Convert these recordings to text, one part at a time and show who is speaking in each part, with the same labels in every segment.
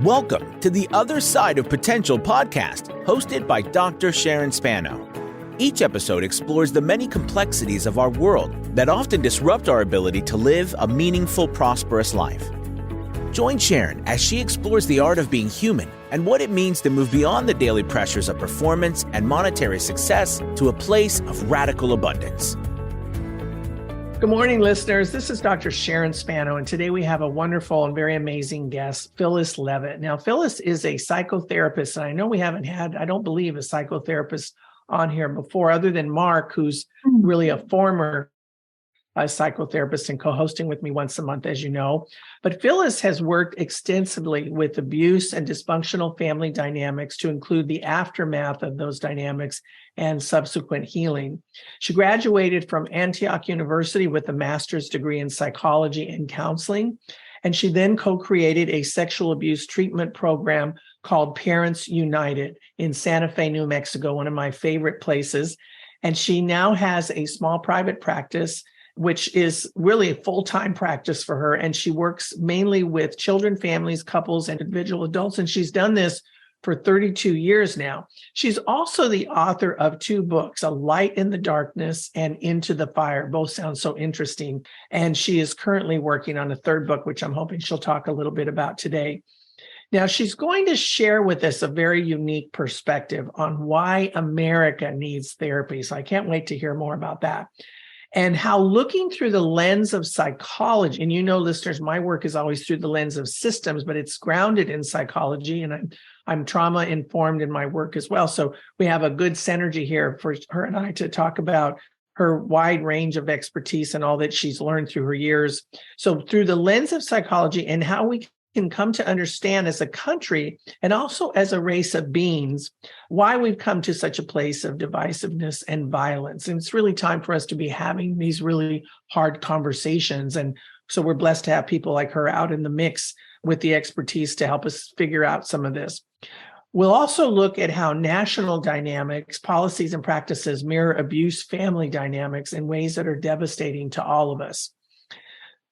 Speaker 1: Welcome to the Other Side of Potential podcast, hosted by Dr. Sharon Spano. Each episode explores the many complexities of our world that often disrupt our ability to live a meaningful, prosperous life. Join Sharon as she explores the art of being human and what it means to move beyond the daily pressures of performance and monetary success to a place of radical abundance.
Speaker 2: Good morning, listeners. This is Dr. Sharon Spano, and today we have a wonderful and very amazing guest, Phyllis Leavitt. Now, Phyllis is a psychotherapist, and I know we haven't had, I don't believe, a psychotherapist on here before, other than Mark, who's really a former psychotherapist and co-hosting with me once a month, as you know. But Phyllis has worked extensively with abuse and dysfunctional family dynamics to include the aftermath of those dynamics and subsequent healing. She graduated from Antioch University with a master's degree in psychology and counseling, and she then co-created a sexual abuse treatment program called Parents United in Santa Fe, New Mexico, one of my favorite places. And she now has a small private practice, which is really a full-time practice for her. And she works mainly with children, families, couples, and individual adults. And she's done this for 32 years now. She's also the author of two books, A Light in the Darkness and Into the Fire. Both sound so interesting. And she is currently working on a third book, which I'm hoping she'll talk a little bit about today. Now, she's going to share with us a very unique perspective on why America needs therapy. So I can't wait to hear more about that. And how looking through the lens of psychology, and you know, listeners, my work is always through the lens of systems, but it's grounded in psychology, and I'm trauma informed in my work as well. So we have a good synergy here for her and I to talk about her wide range of expertise and all that she's learned through her years. So through the lens of psychology and how we can come to understand as a country and also as a race of beings why we've come to such a place of divisiveness and violence. And it's really time for us to be having these really hard conversations. And so we're blessed to have people like her out in the mix with the expertise to help us figure out some of this. We'll also look at how national dynamics, policies, and practices mirror abuse family dynamics in ways that are devastating to all of us.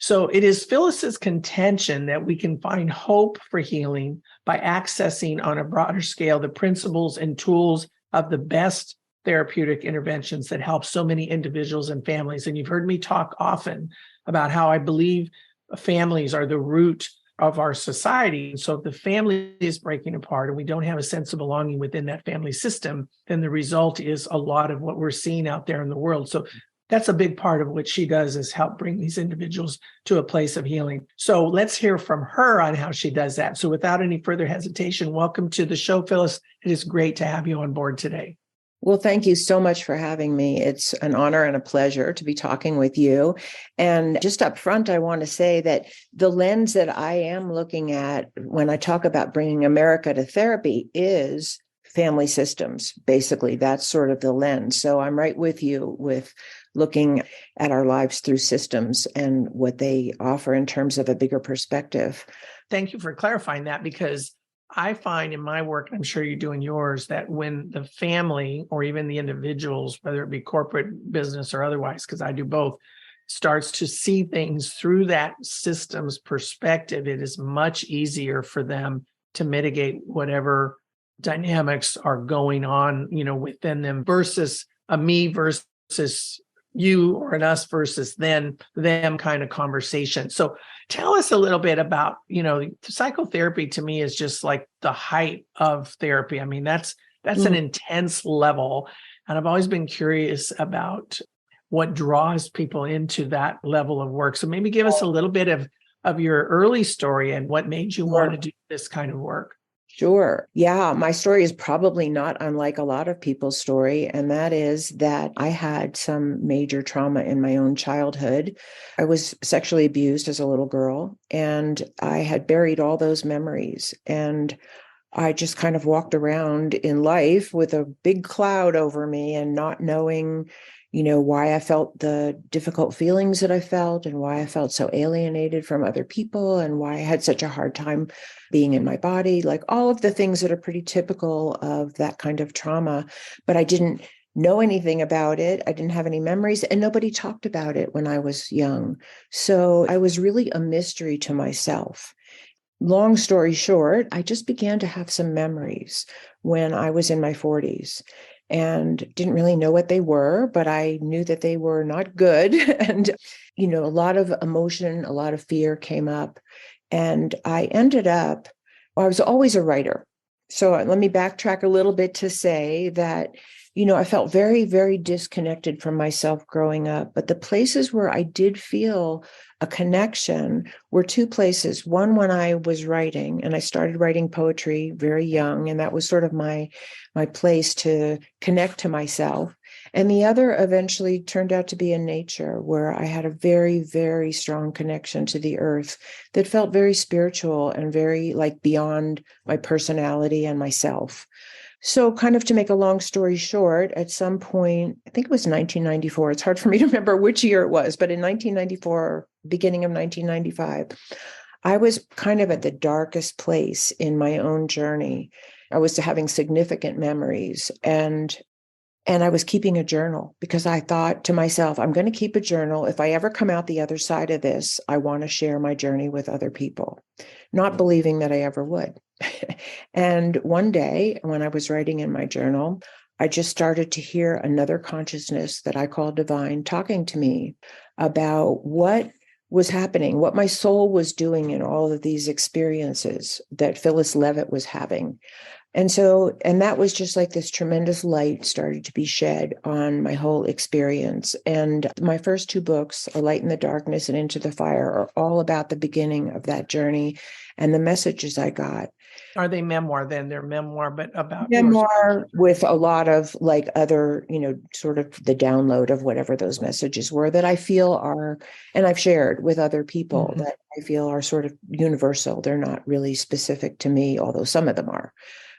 Speaker 2: So it is Phyllis's contention that we can find hope for healing by accessing on a broader scale the principles and tools of the best therapeutic interventions that help so many individuals and families. And you've heard me talk often about how I believe families are the root of our society. So if the family is breaking apart and we don't have a sense of belonging within that family system, then the result is a lot of what we're seeing out there in the world. So that's a big part of what she does, is help bring these individuals to a place of healing. So let's hear from her on how she does that. So without any further hesitation, welcome to the show, Phyllis. It is great to have you on board today.
Speaker 3: Well, thank you so much for having me. It's an honor and a pleasure to be talking with you. And just up front, I want to say that the lens that I am looking at when I talk about bringing America to therapy is family systems. Basically, that's sort of the lens. So I'm right with you with looking at our lives through systems and what they offer in terms of a bigger perspective.
Speaker 2: Thank you for clarifying that, because I find in my work, I'm sure you do in yours, that when the family or even the individuals, whether it be corporate, business, or otherwise, because I do both, starts to see things through that system's perspective, it is much easier for them to mitigate whatever dynamics are going on, within them, versus a me versus you, or an us versus them kind of conversation. So tell us a little bit about, psychotherapy to me is just like the height of therapy. I mean, that's an intense level. And I've always been curious about what draws people into that level of work. So maybe give us a little bit of your early story and what made you want to do this kind of work.
Speaker 3: Sure. Yeah, my story is probably not unlike a lot of people's story, and that is that I had some major trauma in my own childhood. I was sexually abused as a little girl, and I had buried all those memories. And I just kind of walked around in life with a big cloud over me and not knowing, why I felt the difficult feelings that I felt and why I felt so alienated from other people and why I had such a hard time being in my body, like all of the things that are pretty typical of that kind of trauma. But I didn't know anything about it. I didn't have any memories, and nobody talked about it when I was young. So I was really a mystery to myself. long story short, I just began to have some memories when I was in my 40s and didn't really know what they were, but I knew that they were not good. And, a lot of emotion, a lot of fear came up. And I ended up, I was always a writer. So let me backtrack a little bit to say that, I felt very, very disconnected from myself growing up. But the places where I did feel a connection were two places. One, when I was writing, and I started writing poetry very young, and that was sort of my place to connect to myself. And the other eventually turned out to be in nature, where I had a very, very strong connection to the earth that felt very spiritual and very like beyond my personality and myself. So kind of to make a long story short, at some point, I think it was 1994. It's hard for me to remember which year it was, but in 1994, beginning of 1995, I was kind of at the darkest place in my own journey. I was having significant memories and I was keeping a journal because I thought to myself, I'm going to keep a journal. If I ever come out the other side of this, I want to share my journey with other people, not believing that I ever would. And one day when I was writing in my journal, I just started to hear another consciousness that I call divine talking to me about what was happening, what my soul was doing in all of these experiences that Phyllis Leavitt was having. And that was just like this tremendous light started to be shed on my whole experience. And my first two books, A Light in the Darkness and Into the Fire, are all about the beginning of that journey and the messages I got.
Speaker 2: Are they memoir then? They're memoir, but about
Speaker 3: Memoir with a lot of like other, sort of the download of whatever those messages were that I feel are, and I've shared with other people that I feel are sort of universal. They're not really specific to me, although some of them are.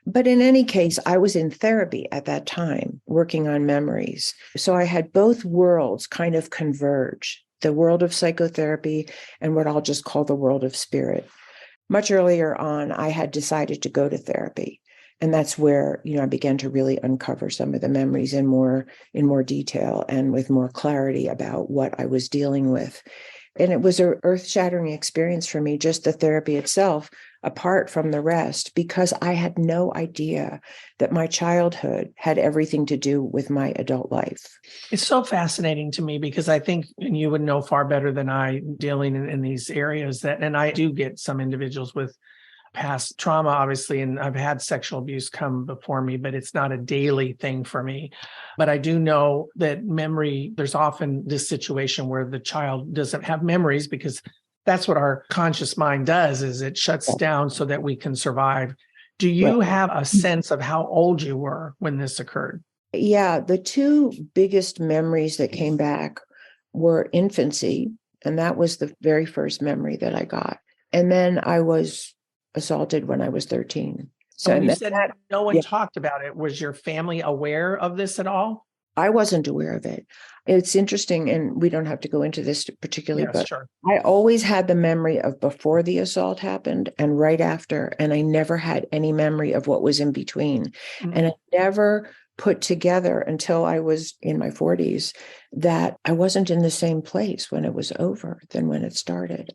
Speaker 3: But in any case, I was in therapy at that time, working on memories. So I had both worlds kind of converge, the world of psychotherapy and what I'll just call the world of spirit. Much earlier on, I had decided to go to therapy. And that's where, I began to really uncover some of the memories in more detail and with more clarity about what I was dealing with. And it was an earth-shattering experience for me, just the therapy itself, apart from the rest, because I had no idea that my childhood had everything to do with my adult life.
Speaker 2: It's so fascinating to me because I think, and you would know far better than I, dealing in these areas and I do get some individuals with past trauma, obviously, and I've had sexual abuse come before me, but it's not a daily thing for me. But I do know that memory, there's often this situation where the child doesn't have memories because that's what our conscious mind does, is it shuts down so that we can survive. Do you have a sense of how old you were when this occurred?
Speaker 3: Yeah, the two biggest memories that came back were infancy, and that was the very first memory that I got. And then I was assaulted when I was 13.
Speaker 2: So when you said no one talked about it, was your family aware of this at all?
Speaker 3: I wasn't aware of it. It's interesting, and we don't have to go into this particularly, but sure. I always had the memory of before the assault happened and right after, and I never had any memory of what was in between. Mm-hmm. And I never put together until I was in my 40s that I wasn't in the same place when it was over than when it started.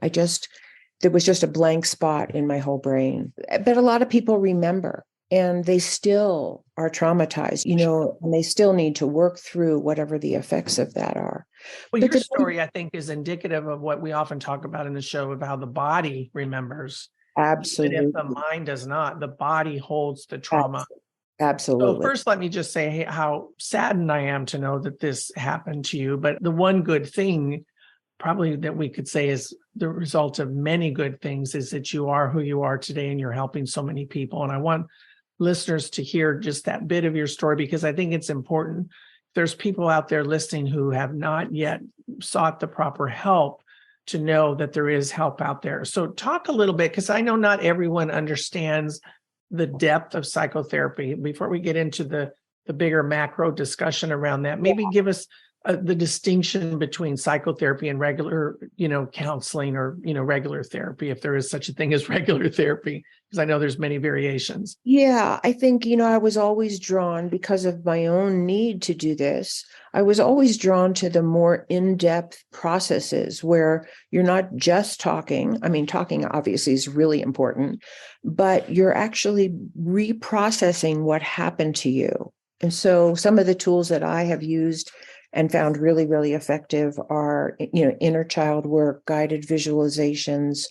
Speaker 3: There was just a blank spot in my whole brain. But a lot of people remember, and they still are traumatized, and they still need to work through whatever the effects of that are.
Speaker 2: Well, your story, I think, is indicative of what we often talk about in the show of how the body remembers.
Speaker 3: Absolutely.
Speaker 2: Even if the mind does not, the body holds the trauma.
Speaker 3: Absolutely.
Speaker 2: So first, let me just say how saddened I am to know that this happened to you. But the one good thing probably that we could say is the result of many good things is that you are who you are today and you're helping so many people. And I want listeners to hear just that bit of your story because I think it's important. There's people out there listening who have not yet sought the proper help to know that there is help out there. So talk a little bit, because I know not everyone understands the depth of psychotherapy. Before we get into the bigger macro discussion around that, maybe give us the distinction between psychotherapy and regular, counseling or, regular therapy, if there is such a thing as regular therapy, because I know there's many variations.
Speaker 3: Yeah, I think, I was always drawn because of my own need to do this. I was always drawn to the more in-depth processes where you're not just talking. I mean, talking obviously is really important, but you're actually reprocessing what happened to you. And so some of the tools that I have used and found really, really effective are, inner child work, guided visualizations,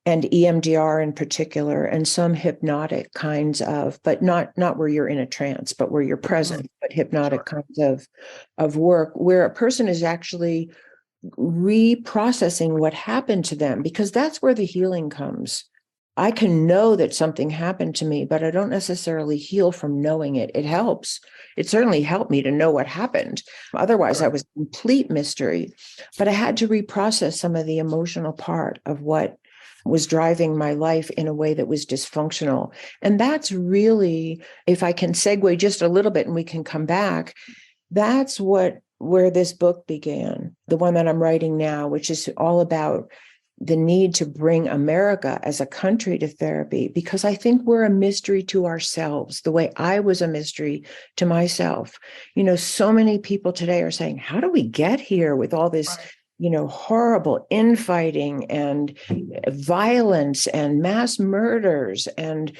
Speaker 3: and EMDR in particular, and some hypnotic kinds of, but not where you're in a trance, but where you're present, but hypnotic kinds of work where a person is actually reprocessing what happened to them, because that's where the healing comes. I can know that something happened to me, but I don't necessarily heal from knowing it. It helps. It certainly helped me to know what happened. Otherwise, I was a complete mystery. But I had to reprocess some of the emotional part of what was driving my life in a way that was dysfunctional. And that's really, if I can segue just a little bit and we can come back, that's where this book began, the one that I'm writing now, which is all about the need to bring America as a country to therapy, because I think we're a mystery to ourselves, the way I was a mystery to myself. So many people today are saying, how do we get here with all this, horrible infighting and violence and mass murders and,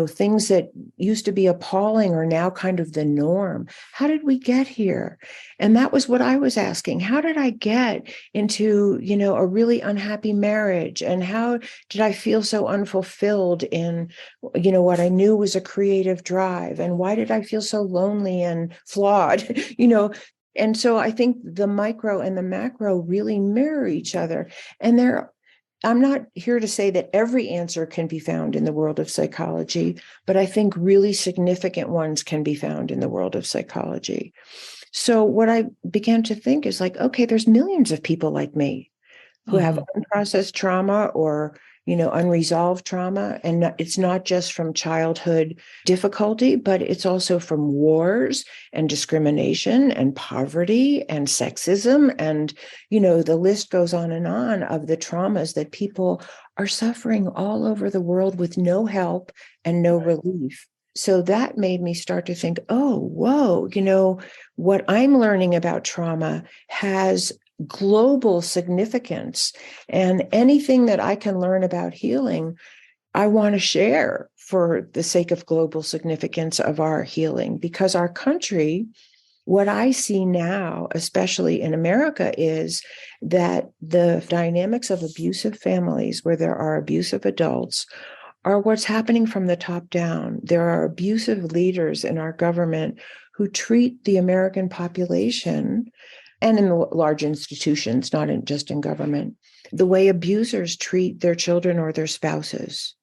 Speaker 3: things that used to be appalling are now kind of the norm. How did we get here? And that was what I was asking. How did I get into, a really unhappy marriage? And how did I feel so unfulfilled in, what I knew was a creative drive? And why did I feel so lonely and flawed? And so I think the micro and the macro really mirror each other. And I'm not here to say that every answer can be found in the world of psychology, but I think really significant ones can be found in the world of psychology. So what I began to think is like, okay, there's millions of people like me who have unprocessed trauma or, unresolved trauma. And it's not just from childhood difficulty, but it's also from wars and discrimination and poverty and sexism. And, the list goes on of the traumas that people are suffering all over the world with no help and no relief. So that made me start to think, oh, whoa, what I'm learning about trauma has global significance, and anything that I can learn about healing, I want to share for the sake of global significance of our healing, because our country, what I see now, especially in America, is that the dynamics of abusive families where there are abusive adults are what's happening from the top down. There are abusive leaders in our government who treat the American population and in the large institutions, not just in government, the way abusers treat their children or their spouses.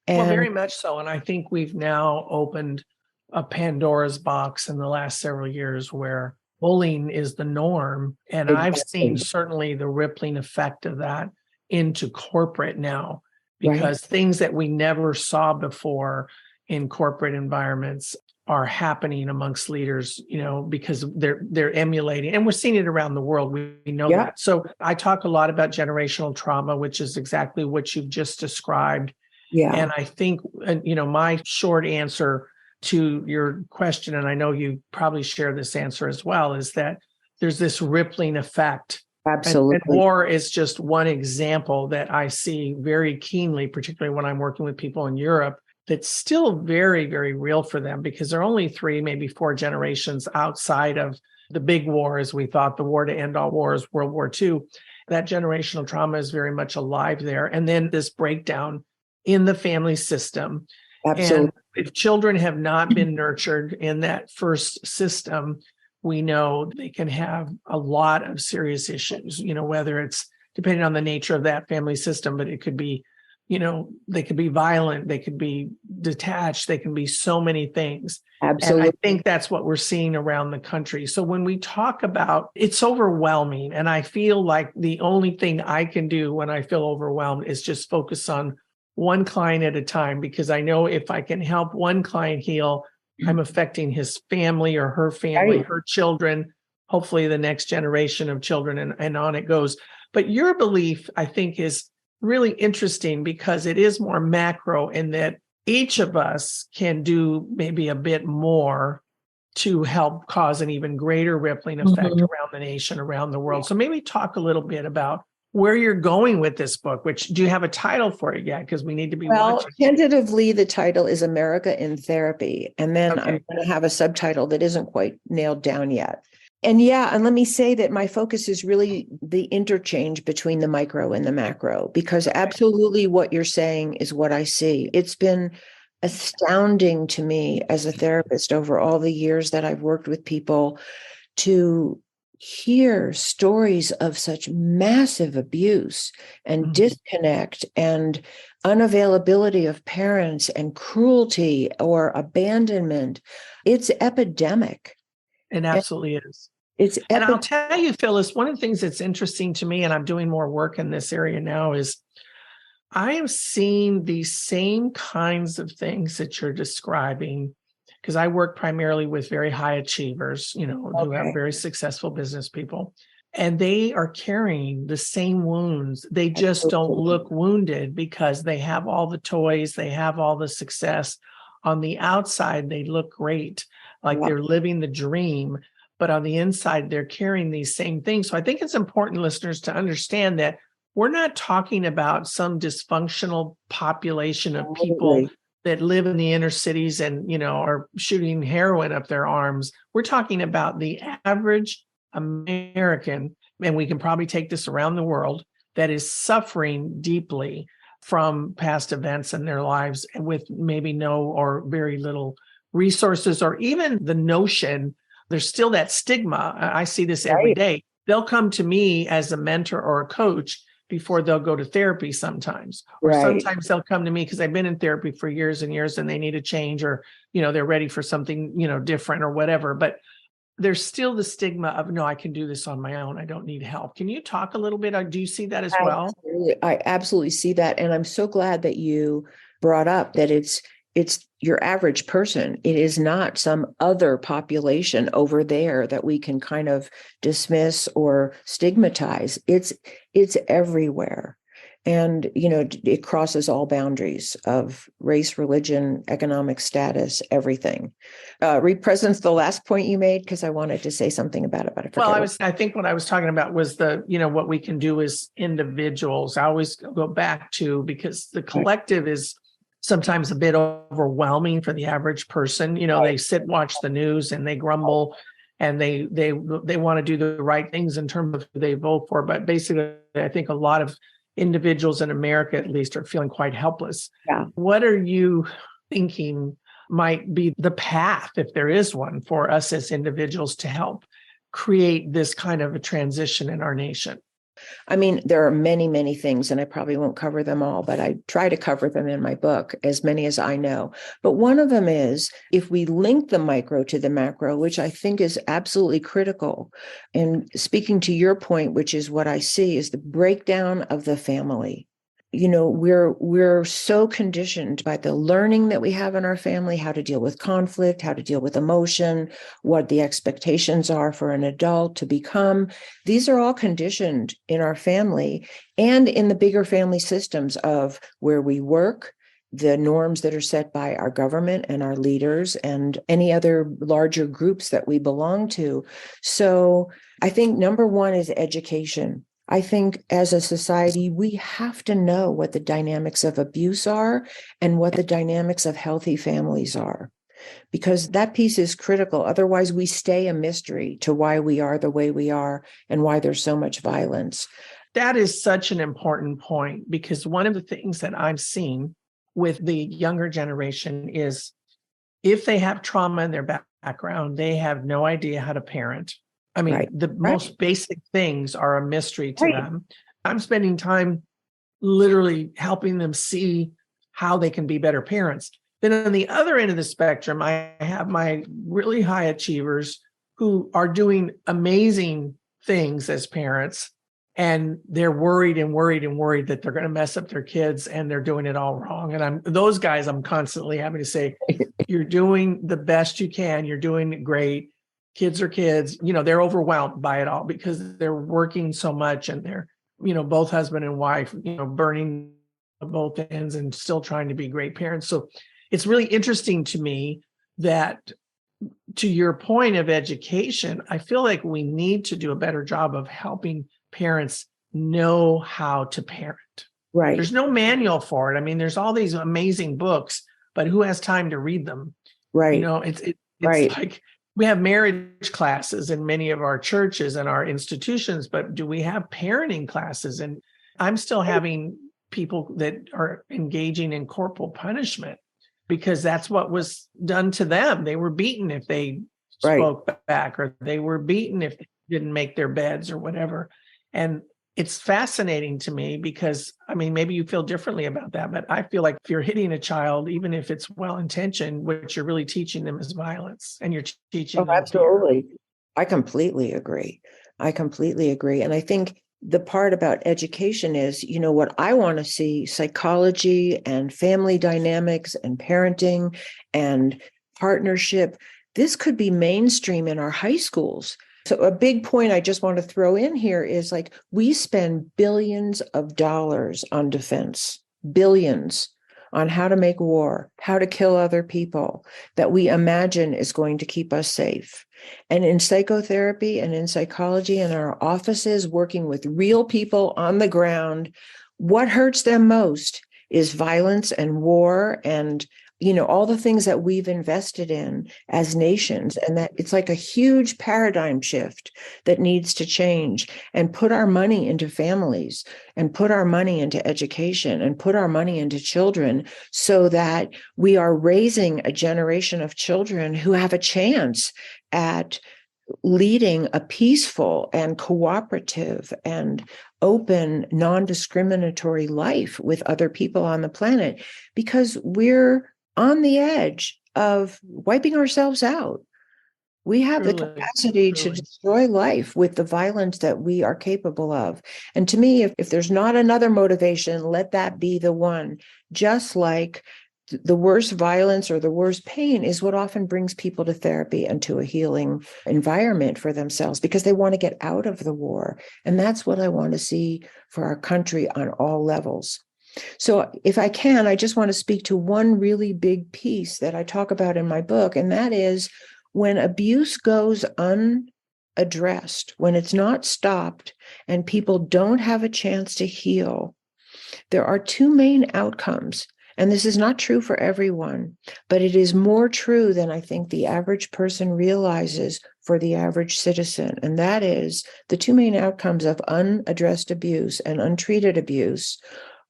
Speaker 2: Well, very much so. And I think we've now opened a Pandora's box in the last several years where bullying is the norm. And I've seen certainly the rippling effect of that into corporate now, because things that we never saw before in corporate environments are happening amongst leaders, because they're emulating, and we're seeing it around the world. We know that. So I talk a lot about generational trauma, which is exactly what you've just described. Yeah. And I think, my short answer to your question, and I know you probably share this answer as well, is that there's this rippling effect.
Speaker 3: Absolutely.
Speaker 2: And war is just one example that I see very keenly, particularly when I'm working with people in Europe, that's still very, very real for them, because they're only 3, maybe 4 generations outside of the big war, as we thought, the war to end all wars, World War II. That generational trauma is very much alive there. And then this breakdown in the family system. Absolutely. And if children have not been nurtured in that first system, we know they can have a lot of serious issues, whether it's depending on the nature of that family system, but it could be, they could be violent, they could be detached, they can be so many things. Absolutely. And I think that's what we're seeing around the country. So when we talk about, it's overwhelming. And I feel like the only thing I can do when I feel overwhelmed is just focus on one client at a time, because I know if I can help one client heal, I'm affecting his family or her family, her children, hopefully the next generation of children, and on it goes. But your belief, I think, is really interesting because it is more macro in that each of us can do maybe a bit more to help cause an even greater rippling effect around the nation, around the world. So maybe talk a little bit about where you're going with this book, which do you have a title for it yet? Because we need to be watching.
Speaker 3: Tentatively, the title is America in Therapy. And then I'm going to have a subtitle that isn't quite nailed down yet. And let me say that my focus is really the interchange between the micro and the macro, because absolutely what you're saying is what I see. It's been astounding to me as a therapist over all the years that I've worked with people to hear stories of such massive abuse and disconnect and unavailability of parents and cruelty or abandonment. It's epidemic.
Speaker 2: It absolutely is.
Speaker 3: And
Speaker 2: I'll tell you, Phyllis, one of the things that's interesting to me, and I'm doing more work in this area now, is I am seeing these same kinds of things that you're describing, because I work primarily with very high achievers, who have very successful business people, and they are carrying the same wounds. They just don't look wounded because they have all the toys, they have all the success. On the outside, they look great, like they're living the dream, but on the inside, they're carrying these same things. So I think it's important, listeners, to understand that we're not talking about some dysfunctional population of people that live in the inner cities and, are shooting heroin up their arms. We're talking about the average American, and we can probably take this around the world, that is suffering deeply from past events in their lives with maybe no or very little resources, or even the notion, there's still that stigma. I see this every day. They'll come to me as a mentor or a coach before they'll go to therapy sometimes. Or sometimes they'll come to me because I've been in therapy for years and years and they need a change, or, they're ready for something, different or whatever. But there's still the stigma of, no, I can do this on my own. I don't need help. Can you talk a little bit? Do you see that as well?
Speaker 3: I absolutely see that. And I'm so glad that you brought up that it's your average person. It is not some other population over there that we can kind of dismiss or stigmatize. It's everywhere. And, it crosses all boundaries of race, religion, economic status, everything. Represents the last point you made, because I wanted to say something about it.
Speaker 2: Well, I think what I was talking about was what we can do as individuals. I always go back to, because the collective is sometimes a bit overwhelming for the average person. They sit and watch the news and they grumble and they want to do the right things in terms of who they vote for. But basically, I think a lot of individuals in America, at least, are feeling quite helpless. What are you thinking might be the path, if there is one, for us as individuals to help create this kind of a transition in our nation?
Speaker 3: I mean, there are many, many things, and I probably won't cover them all, but I try to cover them in my book, as many as I know. But one of them is, if we link the micro to the macro, which I think is absolutely critical. And speaking to your point, which is what I see, is the breakdown of the family. We're so conditioned by the learning that we have in our family, how to deal with conflict, how to deal with emotion, what the expectations are for an adult to become. These are all conditioned in our family and in the bigger family systems of where we work, the norms that are set by our government and our leaders and any other larger groups that we belong to. So I think number one is education. I think as a society, we have to know what the dynamics of abuse are and what the dynamics of healthy families are, because that piece is critical. Otherwise, we stay a mystery to why we are the way we are and why there's so much violence.
Speaker 2: That is such an important point, because one of the things that I've seen with the younger generation is, if they have trauma in their background, they have no idea how to parent. I mean, the most basic things are a mystery to them. I'm spending time literally helping them see how they can be better parents. Then on the other end of the spectrum, I have my really high achievers who are doing amazing things as parents, and they're worried that they're going to mess up their kids and they're doing it all wrong. And those guys, I'm constantly having to say, you're doing the best you can. You're doing great. kids are kids, they're overwhelmed by it all because they're working so much and they're, both husband and wife, burning both ends and still trying to be great parents. So it's really interesting to me that, to your point of education, I feel like we need to do a better job of helping parents know how to parent.
Speaker 3: Right.
Speaker 2: There's no manual for it. I mean, there's all these amazing books, but who has time to read them?
Speaker 3: Right.
Speaker 2: It's
Speaker 3: Right.
Speaker 2: like we have marriage classes in many of our churches and our institutions, but do we have parenting classes? And I'm still having people that are engaging in corporal punishment because that's what was done to them. They were beaten if they spoke back, or they were beaten if they didn't make their beds or whatever. And it's fascinating to me because, I mean, maybe you feel differently about that, but I feel like if you're hitting a child, even if it's well-intentioned, what you're really teaching them is violence, and you're teaching them
Speaker 3: absolutely. I completely agree. And I think the part about education is, what I want to see, psychology and family dynamics and parenting and partnership, this could be mainstream in our high schools. So a big point I just want to throw in here is like, we spend billions of dollars on defense, billions on how to make war, how to kill other people that we imagine is going to keep us safe. And in psychotherapy and in psychology and our offices, working with real people on the ground, what hurts them most is violence and war and all the things that we've invested in as nations, and that it's like a huge paradigm shift that needs to change, and put our money into families and put our money into education and put our money into children so that we are raising a generation of children who have a chance at leading a peaceful and cooperative and open, non-discriminatory life with other people on the planet, because we're on the edge of wiping ourselves out. We have the capacity to destroy life with the violence that we are capable of. And to me, if there's not another motivation, let that be the one. Just like the worst violence or the worst pain is what often brings people to therapy and to a healing environment for themselves, because they want to get out of the war. And that's what I want to see for our country on all levels. So if I can, I just want to speak to one really big piece that I talk about in my book, and that is when abuse goes unaddressed, when it's not stopped and people don't have a chance to heal, there are two main outcomes. And this is not true for everyone, but it is more true than I think the average person realizes for the average citizen. And that is the two main outcomes of unaddressed abuse and untreated abuse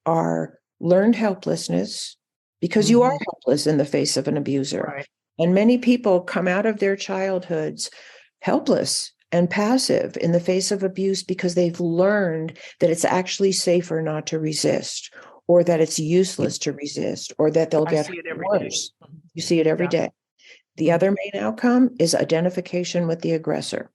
Speaker 3: are learned helplessness, because you are helpless in the face of an abuser.
Speaker 2: Right.
Speaker 3: And many people come out of their childhoods helpless and passive in the face of abuse because they've learned that it's actually safer not to resist, or that it's useless to resist, or that they'll get worse. You see it every day. The other main outcome is identification with the aggressor.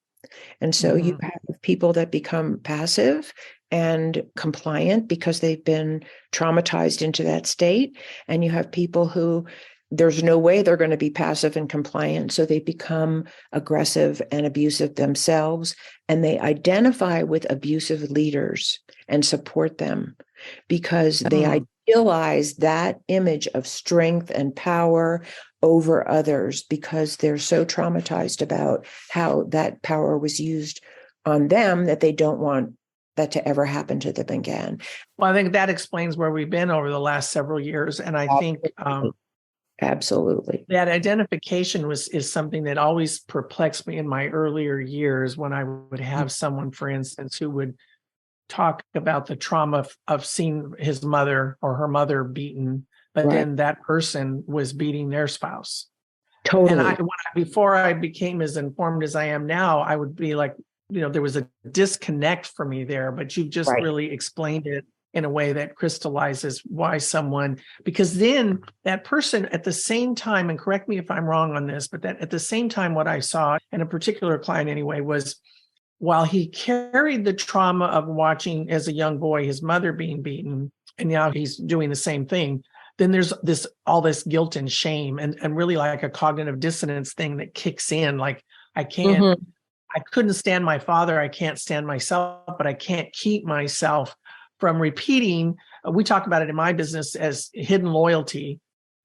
Speaker 3: And so you have people that become passive and compliant because they've been traumatized into that state. And you have people who there's no way they're going to be passive and compliant. So they become aggressive and abusive themselves. And they identify with abusive leaders and support them because they idealize that image of strength and power over others, because they're so traumatized about how that power was used on them that they don't want that to ever happen to them again.
Speaker 2: Well, I think that explains where we've been over the last several years. And I think
Speaker 3: absolutely
Speaker 2: that identification is something that always perplexed me in my earlier years, when I would have someone, for instance, who would talk about the trauma of seeing his mother or her mother beaten, but then that person was beating their spouse.
Speaker 3: Totally.
Speaker 2: And before I became as informed as I am now, I would be like, there was a disconnect for me there, but you've just really explained it in a way that crystallizes why someone, because then that person at the same time, and correct me if I'm wrong on this, but that at the same time, what I saw in a particular client anyway, was while he carried the trauma of watching as a young boy his mother being beaten, and now he's doing the same thing, then there's all this guilt and shame and really like a cognitive dissonance thing that kicks in, like, I can't, I couldn't stand my father. I can't stand myself, but I can't keep myself from repeating. We talk about it in my business as hidden loyalty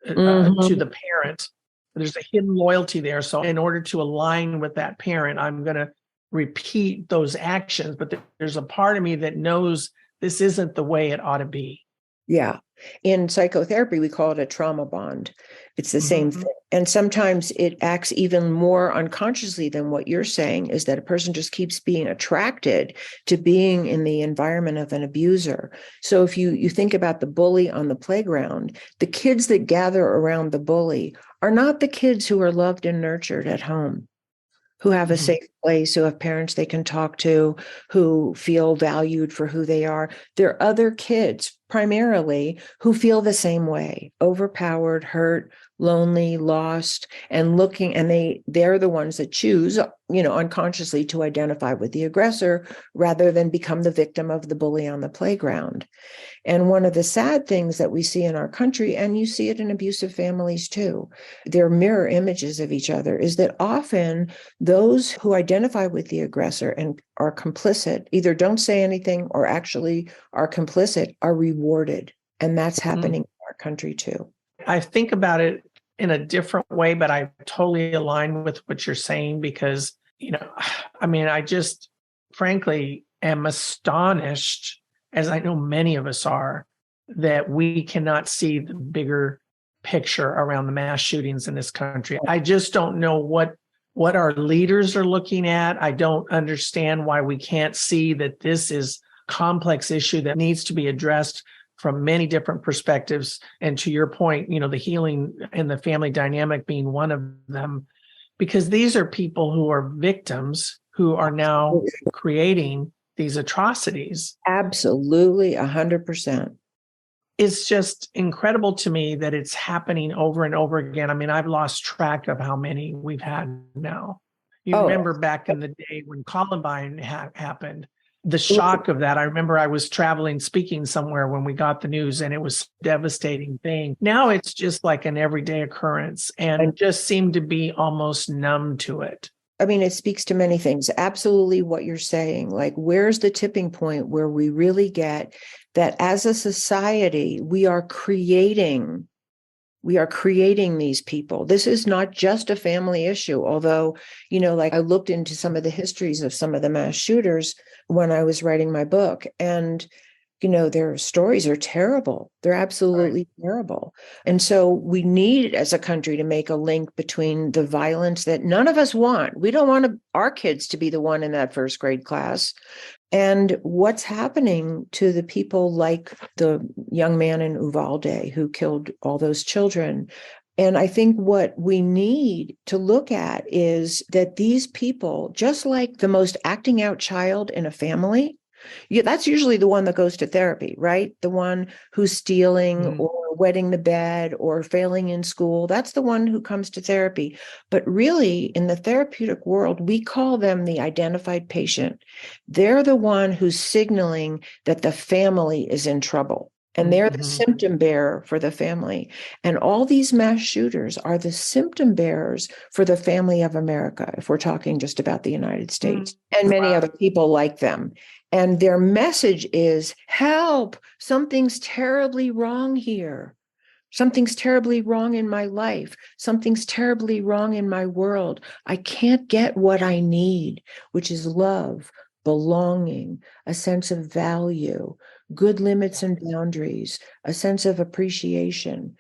Speaker 2: to the parent. There's a hidden loyalty there. So in order to align with that parent, I'm going to repeat those actions. But there's a part of me that knows this isn't the way it ought to be.
Speaker 3: Yeah. In psychotherapy, we call it a trauma bond. It's the same thing. And sometimes it acts even more unconsciously than what you're saying, is that a person just keeps being attracted to being in the environment of an abuser. So if you think about the bully on the playground, the kids that gather around the bully are not the kids who are loved and nurtured at home, who have a safe place, who have parents they can talk to, who feel valued for who they are. They're other kids, primarily, who feel the same way, overpowered, hurt, lonely, lost, and looking, and they're the ones that choose, unconsciously to identify with the aggressor rather than become the victim of the bully on the playground. And one of the sad things that we see in our country, and you see it in abusive families too, they're mirror images of each other, is that often those who identify with the aggressor and are complicit, either don't say anything or actually are complicit, are rewarded. And that's happening in our country too.
Speaker 2: I think about it in a different way, but I totally align with what you're saying because, I just frankly am astonished, as I know many of us are, that we cannot see the bigger picture around the mass shootings in this country. I just don't know what our leaders are looking at. I don't understand why we can't see that this is a complex issue that needs to be addressed from many different perspectives. And to your point, the healing and the family dynamic being one of them, because these are people who are victims who are now creating these atrocities.
Speaker 3: Absolutely, 100%.
Speaker 2: It's just incredible to me that it's happening over and over again. I've lost track of how many we've had now. You remember back in the day when Columbine happened, the shock of that. I remember I was traveling, speaking somewhere when we got the news, and it was a devastating thing. Now it's just like an everyday occurrence and just seem to be almost numb to it.
Speaker 3: It speaks to many things. Absolutely what you're saying. Like, where's the tipping point where we really get that as a society, we are creating these people. This is not just a family issue, although, I looked into some of the histories of some of the mass shooters when I was writing my book, and their stories are terrible. They're absolutely terrible. And so we need, as a country, to make a link between the violence that none of us want. We don't want our kids to be the one in that first grade class. And what's happening to the people like the young man in Uvalde who killed all those children. And I think what we need to look at is that these people, just like the most acting out child in a family, that's usually the one that goes to therapy, right? The one who's stealing or wetting the bed or failing in school. That's the one who comes to therapy. But really, in the therapeutic world, we call them the identified patient. They're the one who's signaling that the family is in trouble. And they're the symptom bearer for the family. And all these mass shooters are the symptom bearers for the family of America, if we're talking just about the United States, and many other people like them. And their message is, help, something's terribly wrong here. Something's terribly wrong in my life. Something's terribly wrong in my world. I can't get what I need, which is love, belonging, a sense of value, good limits and boundaries, a sense of appreciation,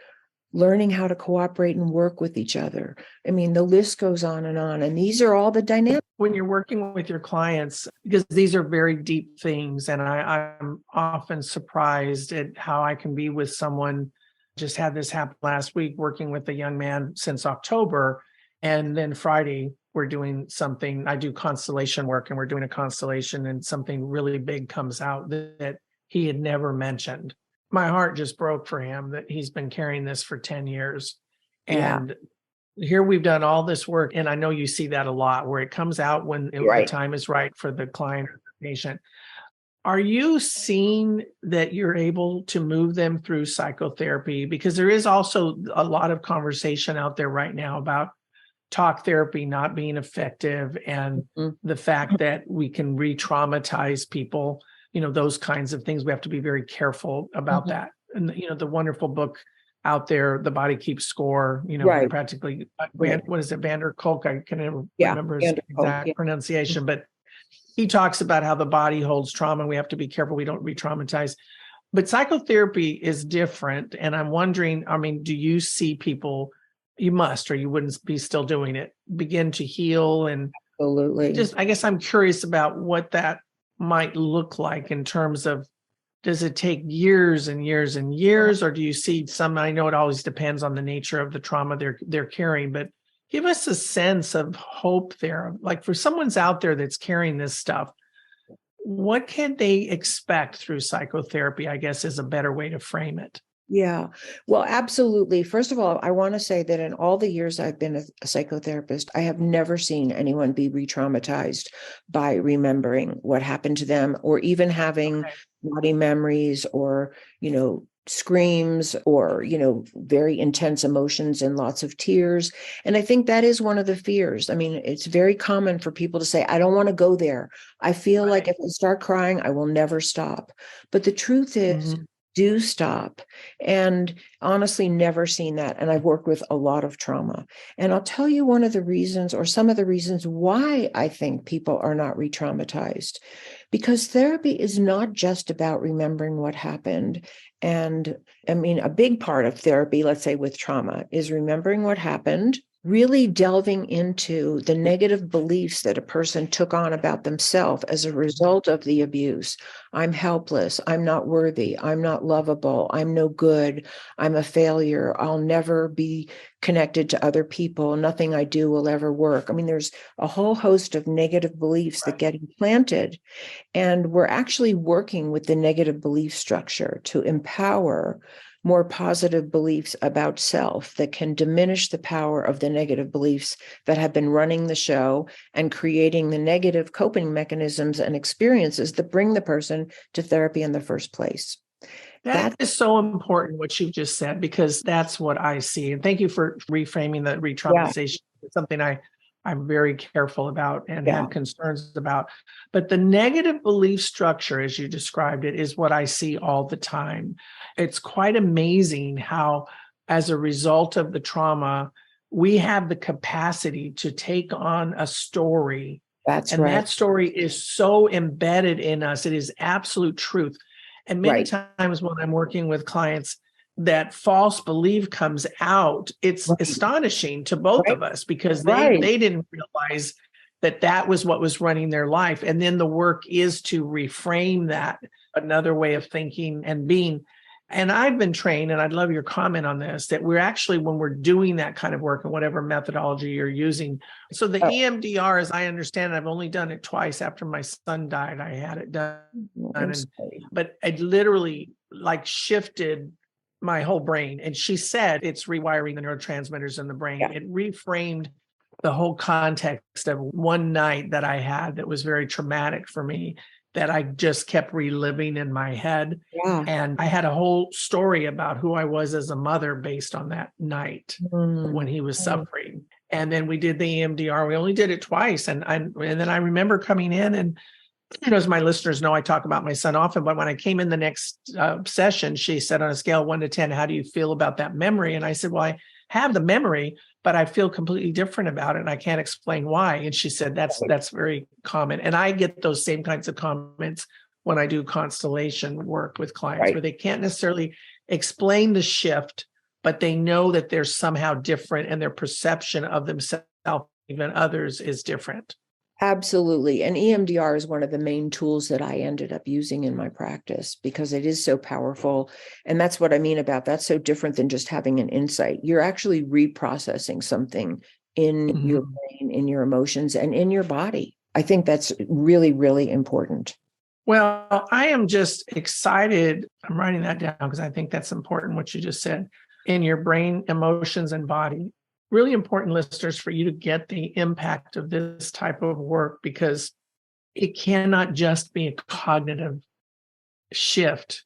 Speaker 3: learning how to cooperate and work with each other. The list goes on. And these are all the dynamics.
Speaker 2: When you're working with your clients, because these are very deep things, and I'm often surprised at how I can be with someone. Just had this happen last week, working with a young man since October. And then Friday, we're doing something. I do constellation work, and we're doing a constellation, and something really big comes out that he had never mentioned. My heart just broke for him that he's been carrying this for 10 years. And here we've done all this work. And I know you see that a lot, where it comes out when the time is right for the client or the patient. Are you seeing that you're able to move them through psychotherapy? Because there is also a lot of conversation out there right now about talk therapy not being effective and the fact that we can re-traumatize people, those kinds of things. We have to be very careful about that. And, the wonderful book out there, The Body Keeps Score,
Speaker 3: Right.
Speaker 2: practically,
Speaker 3: Right.
Speaker 2: what is it, Vander Kolk? I can never
Speaker 3: Yeah,
Speaker 2: remember his
Speaker 3: Vander Kolk,
Speaker 2: exact pronunciation, but he talks about how the body holds trauma. We have to be careful we don't re-traumatize. But psychotherapy is different. And I'm wondering, do you see people, you must, or you wouldn't be still doing it, begin to heal? And
Speaker 3: Absolutely.
Speaker 2: I guess I'm curious about what that might look like in terms of, does it take years and years and years, or do you see some? I know it always depends on the nature of the trauma they're carrying, but give us a sense of hope there. Like for someone's out there that's carrying this stuff, what can they expect through psychotherapy, I guess, is a better way to frame it.
Speaker 3: Yeah, well, absolutely. First of all, I want to say that in all the years I've been a psychotherapist, I have never seen anyone be re-traumatized by remembering what happened to them, or even having body memories, or, screams, or, very intense emotions and lots of tears. And I think that is one of the fears. I mean, it's very common for people to say, I don't want to go there. I feel like if I start crying, I will never stop. But the truth is, do stop. And honestly, never seen that. And I've worked with a lot of trauma. And I'll tell you one of the reasons, or some of the reasons why I think people are not re-traumatized. Because therapy is not just about remembering what happened. And a big part of therapy, let's say with trauma, is remembering what happened, really delving into the negative beliefs that a person took on about themselves as a result of the abuse. I'm helpless. I'm not worthy. I'm not lovable. I'm no good. I'm a failure. I'll never be connected to other people. Nothing I do will ever work. There's a whole host of negative beliefs that get implanted. And we're actually working with the negative belief structure to empower more positive beliefs about self that can diminish the power of the negative beliefs that have been running the show and creating the negative coping mechanisms and experiences that bring the person to therapy in the first place.
Speaker 2: That is so important what you just said, because that's what I see. And thank you for reframing the re-traumatization. It's something I'm very careful about and have concerns about. But the negative belief structure, as you described it, is what I see all the time. It's quite amazing how, as a result of the trauma, we have the capacity to take on a story. That story is so embedded in us. It is absolute truth. And many times when I'm working with clients, that false belief comes out. It's astonishing to both of us, because they didn't realize that was what was running their life. And then the work is to reframe that, another way of thinking and being. And I've been trained, and I'd love your comment on this, that we're actually, when we're doing that kind of work and whatever methodology you're using. So the EMDR, as I understand it, I've only done it twice after my son died. I had it done. But it literally shifted my whole brain. And she said it's rewiring the neurotransmitters in the brain. It reframed the whole context of one night that I had that was very traumatic for me, that I just kept reliving in my head. And I had a whole story about who I was as a mother based on that night when he was suffering. And then we did the EMDR. We only did it twice. And then I remember coming in, and as my listeners know, I talk about my son often, but when I came in the next session, she said, on a scale of 1 to 10, how do you feel about that memory? And I said, well, I have the memory, but I feel completely different about it, and I can't explain why. And she said, that's very common. And I get those same kinds of comments when I do constellation work with clients, where they can't necessarily explain the shift, but they know that they're somehow different, and their perception of themselves, even others, is different.
Speaker 3: Absolutely. And EMDR is one of the main tools that I ended up using in my practice, because it is so powerful. And that's what I mean about that's so different than just having an insight. You're actually reprocessing something in your brain, in your emotions, and in your body. I think that's really, really important.
Speaker 2: Well, I am just excited. I'm writing that down because I think that's important, what you just said. In your brain, emotions, and body. Really important, listeners, for you to get the impact of this type of work, because it cannot just be a cognitive shift.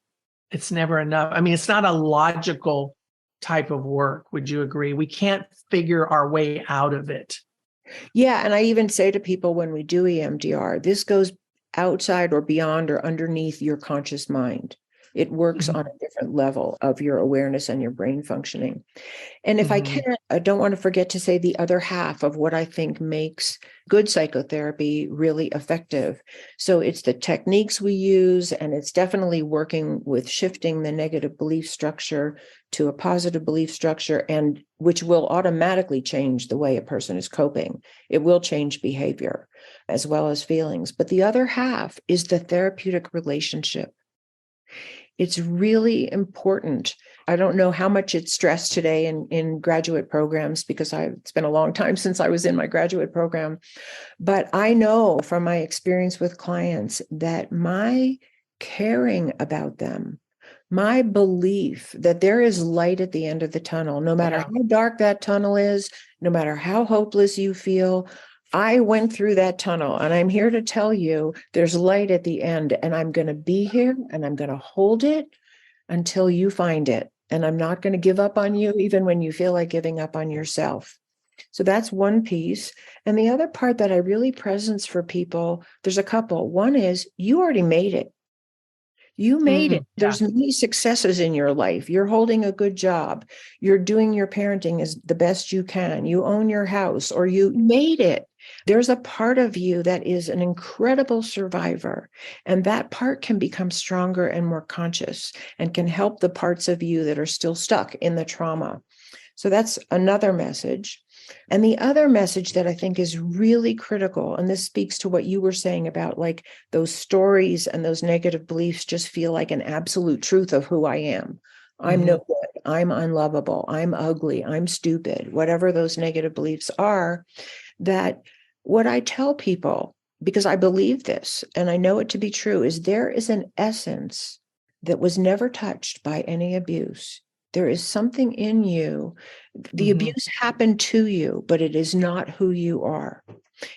Speaker 2: It's never enough. It's not a logical type of work. Would you agree? We can't figure our way out of it.
Speaker 3: Yeah. And I even say to people when we do EMDR, this goes outside or beyond or underneath your conscious mind. It works on a different level of your awareness and your brain functioning. And if I don't want to forget to say the other half of what I think makes good psychotherapy really effective. So it's the techniques we use, and it's definitely working with shifting the negative belief structure to a positive belief structure, and which will automatically change the way a person is coping. It will change behavior as well as feelings. But the other half is the therapeutic relationship. It's really important. I don't know how much it's stressed today in graduate programs, because it's been a long time since I was in my graduate program. But I know from my experience with clients that my caring about them, my belief that there is light at the end of the tunnel, no matter how dark that tunnel is, no matter how hopeless you feel, I went through that tunnel, and I'm here to tell you there's light at the end, and I'm going to be here and I'm going to hold it until you find it. And I'm not going to give up on you, even when you feel like giving up on yourself. So that's one piece. And the other part that I really presence for people, there's a couple. One is you already made it. You made it. There's many successes in your life. You're holding a good job. You're doing your parenting as the best you can. You own your house, or you made it. There's a part of you that is an incredible survivor, and that part can become stronger and more conscious and can help the parts of you that are still stuck in the trauma. So that's another message. And the other message that I think is really critical, and this speaks to what you were saying about like those stories and those negative beliefs just feel like an absolute truth of who I am. I'm no good. I'm unlovable. I'm ugly. I'm stupid. Whatever those negative beliefs are, that what I tell people, because I believe this and I know it to be true, is there is an essence that was never touched by any abuse. There is something in you. The abuse happened to you, but it is not who you are.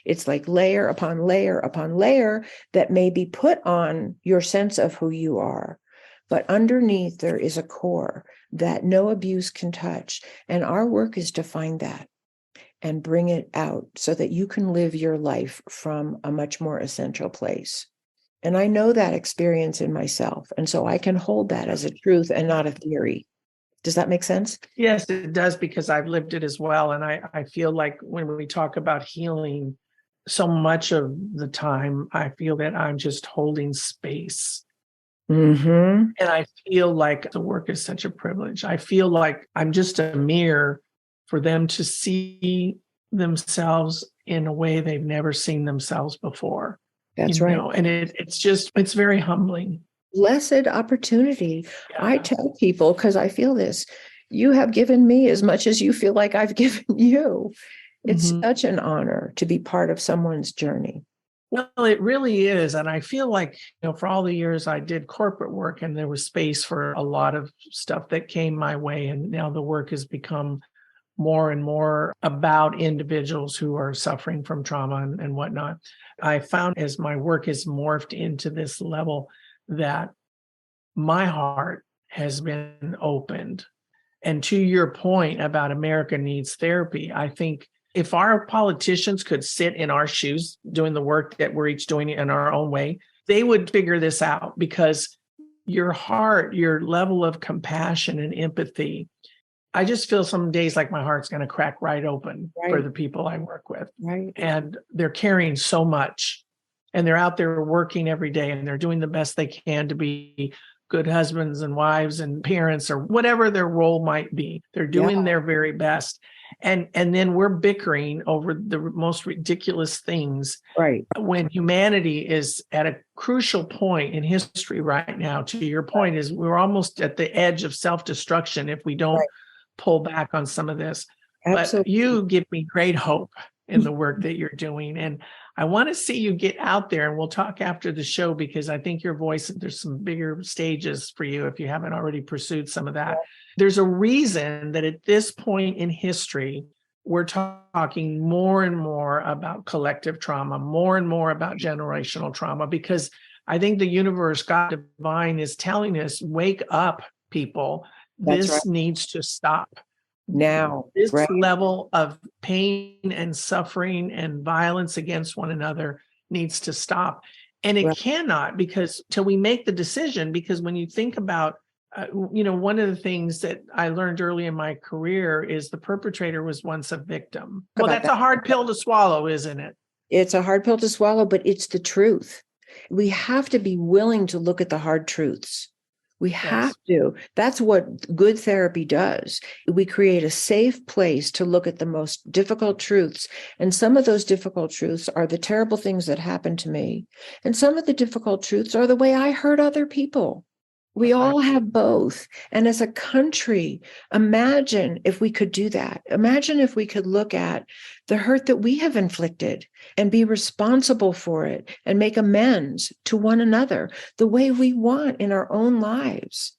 Speaker 3: It's like layer upon layer upon layer that may be put on your sense of who you are. But underneath, there is a core that no abuse can touch. And our work is to find that and bring it out so that you can live your life from a much more essential place. And I know that experience in myself. And so I can hold that as a truth and not a theory. Does that make sense?
Speaker 2: Yes, it does, because I've lived it as well. And I feel like when we talk about healing, so much of the time, I feel that I'm just holding space. And I feel like the work is such a privilege. I feel like I'm just a mirror for them to see themselves in a way they've never seen themselves before.
Speaker 3: That's right.
Speaker 2: And it's very humbling.
Speaker 3: Blessed opportunity. Yeah. I tell people, because I feel this, you have given me as much as you feel like I've given you. It's such an honor to be part of someone's journey.
Speaker 2: Well, it really is. And I feel like, for all the years I did corporate work, and there was space for a lot of stuff that came my way. And now the work has become more and more about individuals who are suffering from trauma and whatnot. I found as my work has morphed into this level that my heart has been opened. And to your point about America needs therapy, I think if our politicians could sit in our shoes doing the work that we're each doing in our own way, they would figure this out, because your heart, your level of compassion and empathy, I just feel some days like my heart's going to crack right open for the people I work with.
Speaker 3: Right.
Speaker 2: And they're carrying so much, and they're out there working every day, and they're doing the best they can to be good husbands and wives and parents, or whatever their role might be. They're doing their very best. And then we're bickering over the most ridiculous things.
Speaker 3: Right.
Speaker 2: When humanity is at a crucial point in history right now, to your point, is we're almost at the edge of self-destruction if we don't pull back on some of this. Absolutely. But you give me great hope in the work that you're doing. And I want to see you get out there, and we'll talk after the show, because I think your voice, there's some bigger stages for you if you haven't already pursued some of that. There's a reason that at this point in history, we're talking more and more about collective trauma, more and more about generational trauma, because I think the universe, God divine, is telling us, wake up, people.
Speaker 3: That's right.
Speaker 2: This needs to stop.
Speaker 3: Now,
Speaker 2: This
Speaker 3: right,
Speaker 2: level of pain and suffering and violence against one another needs to stop. And it
Speaker 3: right.
Speaker 2: cannot, because till we make the decision, because when you think about, one of the things that I learned early in my career is the perpetrator was once a victim. Well,
Speaker 3: About
Speaker 2: that's
Speaker 3: that.
Speaker 2: a hard pill to swallow, isn't it?
Speaker 3: It's a hard pill to swallow, but it's the truth. We have to be willing to look at the hard truths. We have
Speaker 2: Yes.
Speaker 3: to. That's what good therapy does. We create a safe place to look at the most difficult truths. And some of those difficult truths are the terrible things that happened to me. And some of the difficult truths are the way I hurt other people. We all have both. And as a country, imagine if we could do that. Imagine if we could look at the hurt that we have inflicted and be responsible for it and make amends to one another the way we want in our own lives.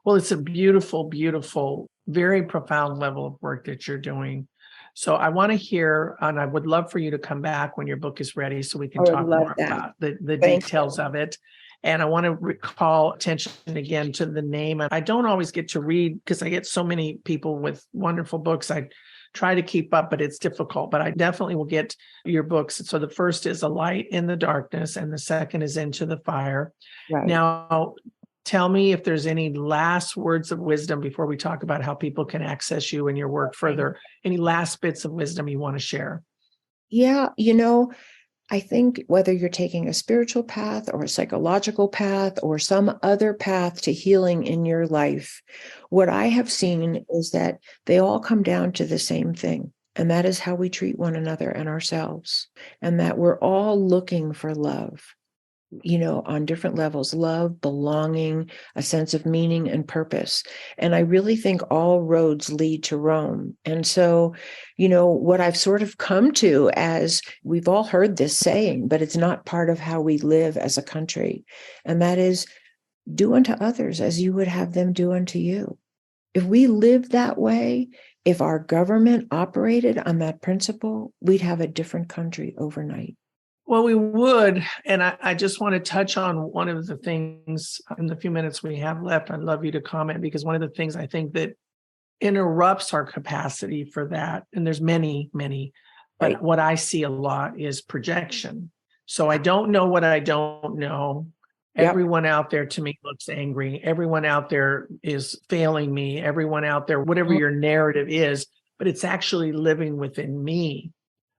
Speaker 2: Well, it's a beautiful, beautiful, very profound level of work that you're doing. So I want to hear, and I would love for you to come back when your book is ready so we can
Speaker 3: I would
Speaker 2: talk
Speaker 3: love
Speaker 2: more
Speaker 3: that.
Speaker 2: about the
Speaker 3: Thank
Speaker 2: details of it. And I want to call attention again to the name. I don't always get to read because I get so many people with wonderful books. I try to keep up, but it's difficult. But I definitely will get your books. So the first is A Light in the Darkness, and the second is Into the Fire.
Speaker 3: Right.
Speaker 2: Now, tell me if there's any last words of wisdom before we talk about how people can access you and your work further. Any last bits of wisdom you want to share?
Speaker 3: Yeah, I think whether you're taking a spiritual path or a psychological path or some other path to healing in your life, what I have seen is that they all come down to the same thing. And that is how we treat one another and ourselves. And that we're all looking for love, on different levels, love, belonging, a sense of meaning and purpose. And I really think all roads lead to Rome. And so, what I've sort of come to, as we've all heard this saying, but it's not part of how we live as a country. And that is, do unto others as you would have them do unto you. If we lived that way, if our government operated on that principle, we'd have a different country overnight.
Speaker 2: Well, we would. And I just want to touch on one of the things in the few minutes we have left. I'd love you to comment, because one of the things I think that interrupts our capacity for that, and there's many, many, but
Speaker 3: Right.
Speaker 2: what I see a lot is projection. So I don't know what I don't know.
Speaker 3: Yep.
Speaker 2: Everyone out there to me looks angry. Everyone out there is failing me. Everyone out there, whatever your narrative is, but it's actually living within me.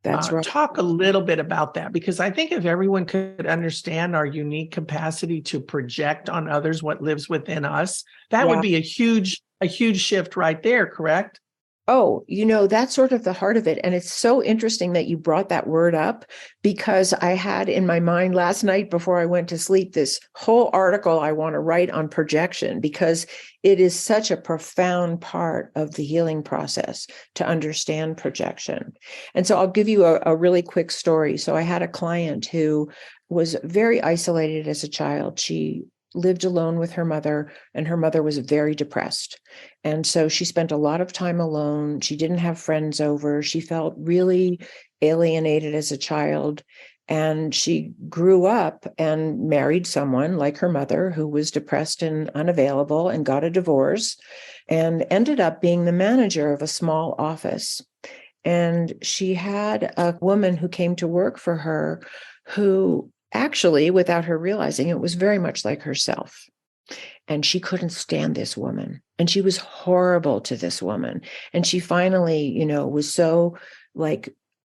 Speaker 3: That's right.
Speaker 2: Talk a little bit about that, because I think if everyone could understand our unique capacity to project on others what lives within us, that would be a huge shift right there, correct?
Speaker 3: Oh, that's sort of the heart of it. And it's so interesting that you brought that word up, because I had in my mind last night before I went to sleep this whole article I want to write on projection, because it is such a profound part of the healing process to understand projection. And so I'll give you a really quick story. So I had a client who was very isolated as a child. She lived alone with her mother, and her mother was very depressed. And so she spent a lot of time alone. She didn't have friends over. She felt really alienated as a child. And she grew up and married someone like her mother, who was depressed and unavailable, and got a divorce and ended up being the manager of a small office. And she had a woman who came to work for her who actually, without her realizing it, was very much like herself. And she couldn't stand this woman. And she was horrible to this woman. And she finally, was so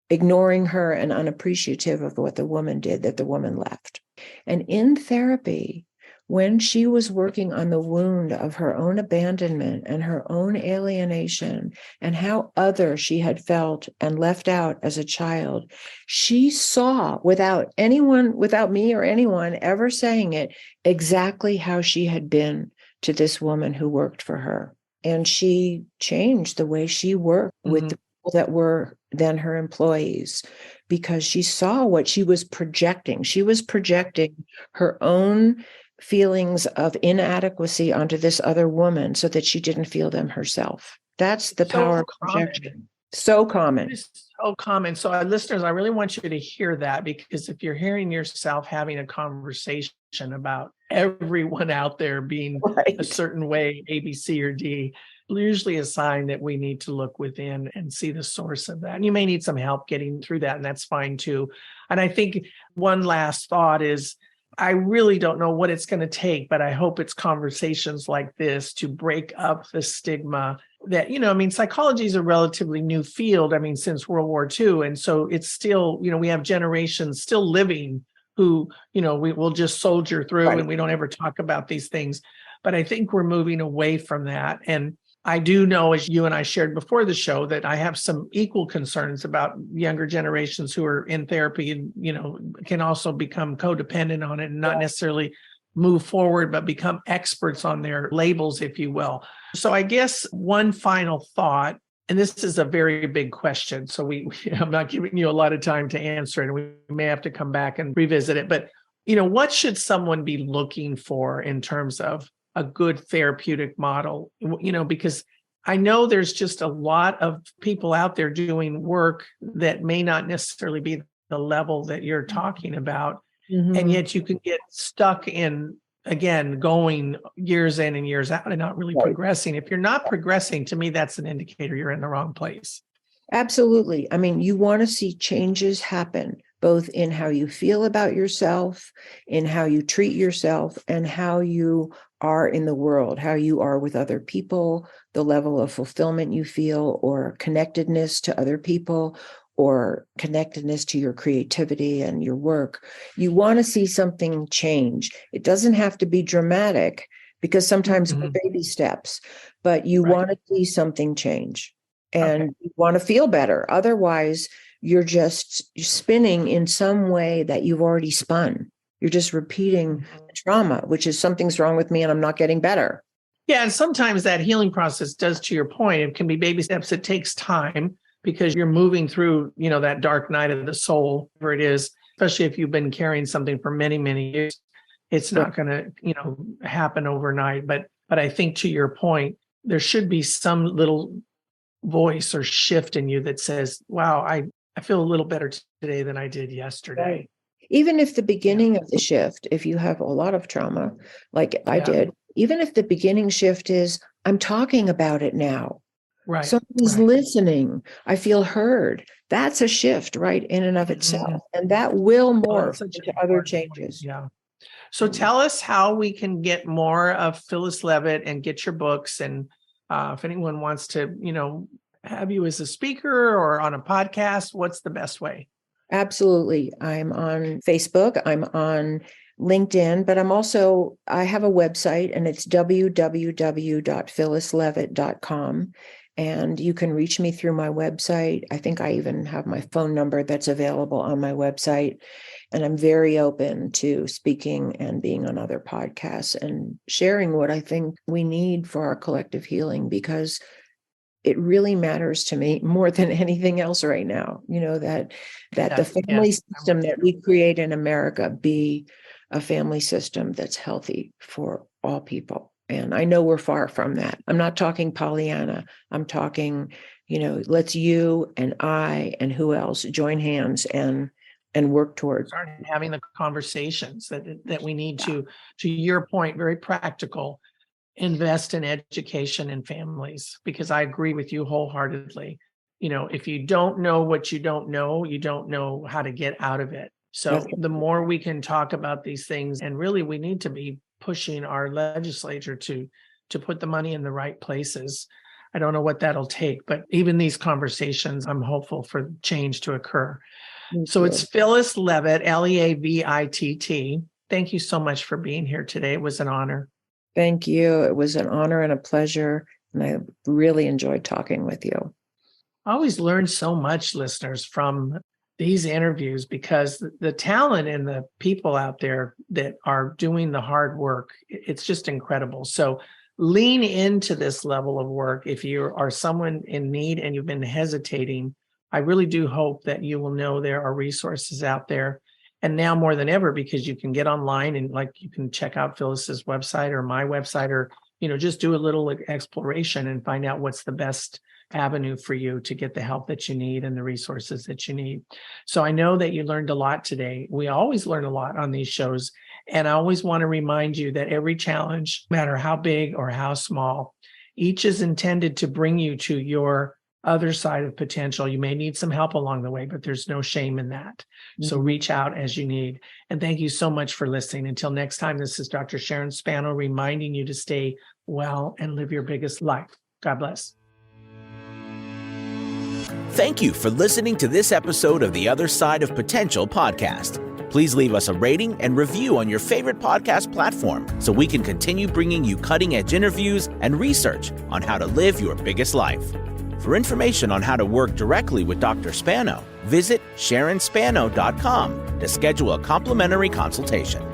Speaker 3: ignoring her and unappreciative of what the woman did that the woman left. And in therapy, when she was working on the wound of her own abandonment and her own alienation and how other she had felt and left out as a child, she saw, without me or anyone ever saying it, exactly how she had been to this woman who worked for her. And she changed the way she worked with the people that were then her employees, because she saw what she was projecting. She was projecting her own feelings of inadequacy onto this other woman so that she didn't feel them herself. That's the power of projection. So common.
Speaker 2: It's so common. So, listeners, I really want you to hear that, because if you're hearing yourself having a conversation about everyone out there being a
Speaker 3: Right.
Speaker 2: certain way, A, B, C, or D, usually a sign that we need to look within and see the source of that. And you may need some help getting through that, and that's fine too. And I think one last thought is, I really don't know what it's going to take, but I hope it's conversations like this to break up the stigma that, psychology is a relatively new field. Since World War II. And so it's still, we have generations still living who, we will just soldier through,
Speaker 3: Right.
Speaker 2: and we don't ever talk about these things. But I think we're moving away from that. And I do know, as you and I shared before the show, that I have some equal concerns about younger generations who are in therapy and, can also become codependent on it and not necessarily move forward, but become experts on their labels, if you will. So I guess one final thought, and this is a very big question, so I'm not giving you a lot of time to answer it, and we may have to come back and revisit it. But, what should someone be looking for in terms of a good therapeutic model? Because I know there's just a lot of people out there doing work that may not necessarily be the level that you're talking about.
Speaker 3: Mhm.
Speaker 2: And yet you can get stuck in, again, going years in and years out and not really
Speaker 3: Right.
Speaker 2: progressing. If you're not progressing, to me, that's an indicator you're in the wrong place.
Speaker 3: Absolutely. You want to see changes happen, both in how you feel about yourself, in how you treat yourself, and how you are in the world, how you are with other people, the level of fulfillment you feel, or connectedness to other people, or connectedness to your creativity and your work. You want to see something change. It doesn't have to be dramatic, because sometimes we're baby steps, but you want to see something change. And you want to feel better. Otherwise, you're just spinning in some way that you've already spun. You're just repeating the trauma, which is something's wrong with me and I'm not getting better.
Speaker 2: Yeah. And sometimes that healing process does, to your point, it can be baby steps. It takes time because you're moving through, that dark night of the soul, where it is, especially if you've been carrying something for many, many years. It's not going to, happen overnight. But I think, to your point, there should be some little voice or shift in you that says, wow, I feel a little better today than I did yesterday.
Speaker 3: Right. Even if the beginning of the shift, if you have a lot of trauma, like I did, even if the beginning shift is, I'm talking about it now.
Speaker 2: Right.
Speaker 3: Somebody's listening. I feel heard. That's a shift, right, in and of itself. And that will morph into other changes.
Speaker 2: Yeah. So tell us how we can get more of Phyllis Leavitt and get your books. And if anyone wants to, have you as a speaker or on a podcast, what's the best way?
Speaker 3: Absolutely. I'm on Facebook. I'm on LinkedIn, but I have a website, and it's www.phyllisleavitt.com. And you can reach me through my website. I think I even have my phone number that's available on my website. And I'm very open to speaking and being on other podcasts and sharing what I think we need for our collective healing, because it really matters to me more than anything else right now, that the family system that we create in America be a family system that's healthy for all people. And I know we're far from that. I'm not talking Pollyanna. I'm talking, let's you and I and who else join hands and work towards
Speaker 2: start having the conversations that we need to your point, very practical, invest in education and families, because I agree with you wholeheartedly. If you don't know what you don't know how to get out of it. So the more we can talk about these things, and really we need to be pushing our legislature to put the money in the right places. I don't know what that'll take, but even these conversations, I'm hopeful for change to occur. So it's Phyllis Leavitt, Leavitt. Thank you so much for being here today. It was an honor.
Speaker 3: Thank you. It was an honor and a pleasure. And I really enjoyed talking with you.
Speaker 2: I always learn so much, listeners, from these interviews, because the talent and the people out there that are doing the hard work, it's just incredible. So lean into this level of work. If you are someone in need and you've been hesitating, I really do hope that you will know there are resources out there. And now more than ever, because you can get online and you can check out Phyllis's website or my website, or, just do a little exploration and find out what's the best avenue for you to get the help that you need and the resources that you need. So I know that you learned a lot today. We always learn a lot on these shows. And I always want to remind you that every challenge, no matter how big or how small, each is intended to bring you to your other side of potential. You may need some help along the way, but there's no shame in that. Mm-hmm. So reach out as you need. And thank you so much for listening. Until next time, this is Dr. Sharon Spano reminding you to stay well and live your biggest life. God bless.
Speaker 1: Thank you for listening to this episode of the Other Side of Potential podcast. Please leave us a rating and review on your favorite podcast platform so we can continue bringing you cutting-edge interviews and research on how to live your biggest life. For information on how to work directly with Dr. Spano, visit SharonSpano.com to schedule a complimentary consultation.